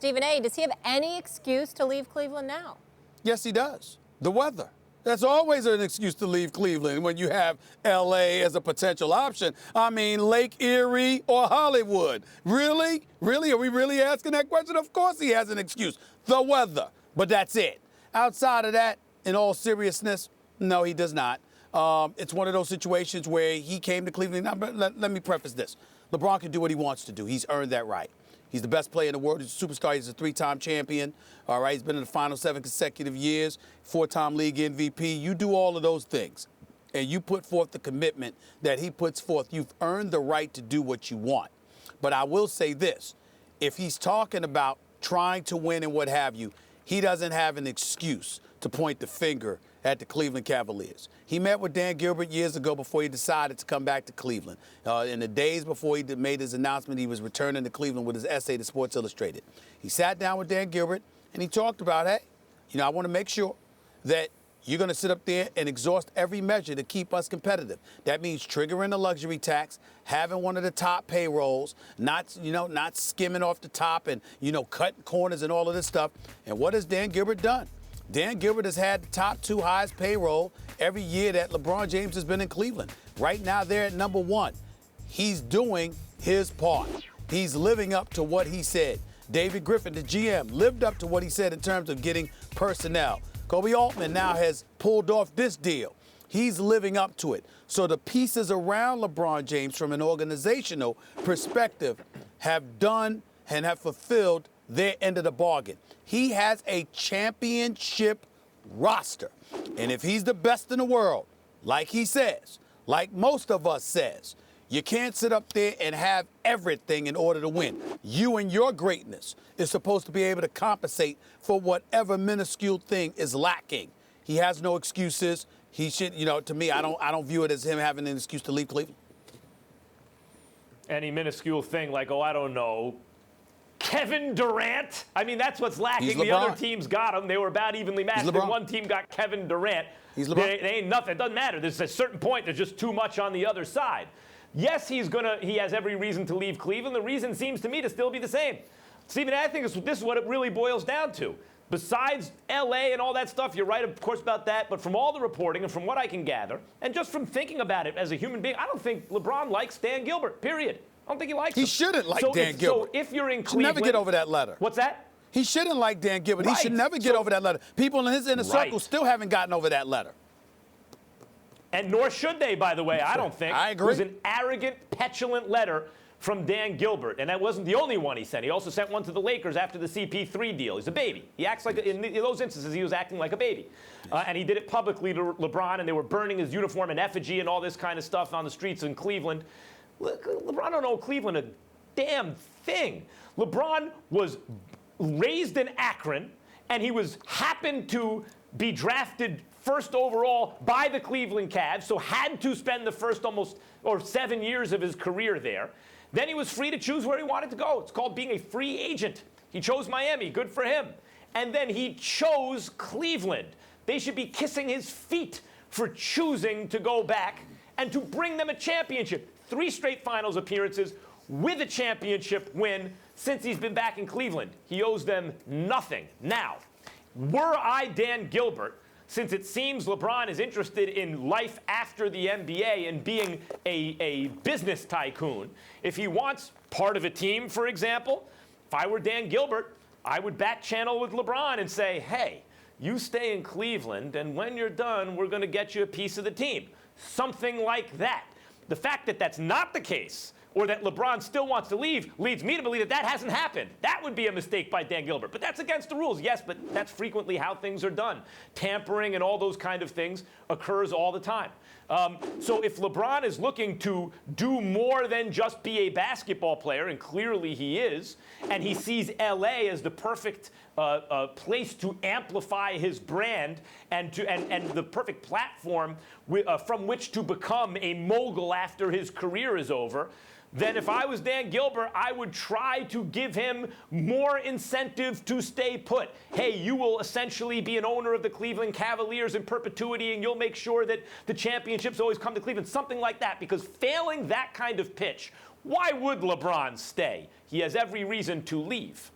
Stephen A., does he have any excuse to leave Cleveland now? Yes, he does. The weather. That's always an excuse to leave Cleveland when you have L.A. as a potential option. I mean, Lake Erie or Hollywood. Really? Really? Are we really asking that question? Of course he has an excuse. The weather. But that's it. Outside of that, in all seriousness, no, he does not. It's one of those situations where he came to Cleveland. Now, let me preface this. LeBron can do what he wants to do. He's earned that right. He's the best player in the world. He's a superstar. He's a 3-time champion. All right, he's been in the final 7 consecutive years, 4-time league MVP. You do all of those things, and you put forth the commitment that he puts forth. You've earned the right to do what you want. But I will say this. If he's talking about trying to win and what have you, he doesn't have an excuse to point the finger at the Cleveland Cavaliers. He met with Dan Gilbert years ago before he decided to come back to Cleveland. In the days before he made his announcement, he was returning to Cleveland with his essay to Sports Illustrated. He sat down with Dan Gilbert, and he talked about, hey, I want to make sure that you're going to sit up there and exhaust every measure to keep us competitive. That means triggering the luxury tax, having one of the top payrolls, not skimming off the top and, cutting corners and all of this stuff. And what has Dan Gilbert done? Dan Gilbert has had the top 2 highest payroll every year that LeBron James has been in Cleveland. Right now, they're at number 1. He's doing his part. He's living up to what he said. David Griffin, the GM, lived up to what he said in terms of getting personnel. Kobe Altman now has pulled off this deal. He's living up to it. So the pieces around LeBron James from an organizational perspective have done and have fulfilled their end of the bargain. He has a championship roster. And if he's the best in the world, like he says, like most of us says, you can't sit up there and have everything in order to win. You and your greatness is supposed to be able to compensate for whatever minuscule thing is lacking. He has no excuses. He should, to me, I don't view it as him having an excuse to leave Cleveland. Any minuscule thing like, I don't know, Kevin Durant. I mean, that's what's lacking. The other teams got him. They were about evenly matched. And one team got Kevin Durant. They ain't nothing. It doesn't matter. There's a certain point. There's just too much on the other side. Yes, he has every reason to leave Cleveland. The reason seems to me to still be the same. Stephen, I think this is what it really boils down to. Besides L.A. and all that stuff, you're right, of course, about that. But from all the reporting and from what I can gather, and just from thinking about it as a human being, I don't think LeBron likes Dan Gilbert, period. I don't think he likes him. He shouldn't like Dan Gilbert. So if you're in He Cleveland... should never get over that letter. What's that? He shouldn't like Dan Gilbert. Right. He should never get over that letter. People in his inner circle still haven't gotten over that letter. And nor should they, by the way, I don't think. I agree. It was an arrogant, petulant letter from Dan Gilbert. And that wasn't the only one he sent. He also sent one to the Lakers after the CP3 deal. He's a baby. He acts like, in those instances, he was acting like a baby. And he did it publicly to LeBron, and they were burning his uniform in effigy and all this kind of stuff on the streets in Cleveland. LeBron don't owe Cleveland a damn thing. LeBron was raised in Akron, and he happened to be drafted first overall by the Cleveland Cavs, so had to spend the first 7 years of his career there. Then he was free to choose where he wanted to go. It's called being a free agent. He chose Miami. Good for him. And then he chose Cleveland. They should be kissing his feet for choosing to go back and to bring them a championship. 3 straight finals appearances with a championship win since he's been back in Cleveland. He owes them nothing. Now, were I Dan Gilbert, since it seems LeBron is interested in life after the NBA and being a business tycoon, if he wants part of a team, for example, if I were Dan Gilbert, I would back channel with LeBron and say, hey, you stay in Cleveland, and when you're done, we're going to get you a piece of the team. Something like that. The fact that that's not the case, or that LeBron still wants to leave, leads me to believe that that hasn't happened. That would be a mistake by Dan Gilbert. But that's against the rules, yes, but that's frequently how things are done. Tampering and all those kind of things occurs all the time. So if LeBron is looking to do more than just be a basketball player, and clearly he is, and he sees L.A. as the perfect place to amplify his brand and the perfect platform from which to become a mogul after his career is over, then if I was Dan Gilbert, I would try to give him more incentive to stay put. Hey, you will essentially be an owner of the Cleveland Cavaliers in perpetuity, and you'll make sure that the championships always come to Cleveland, something like that. Because failing that kind of pitch, why would LeBron stay? He has every reason to leave.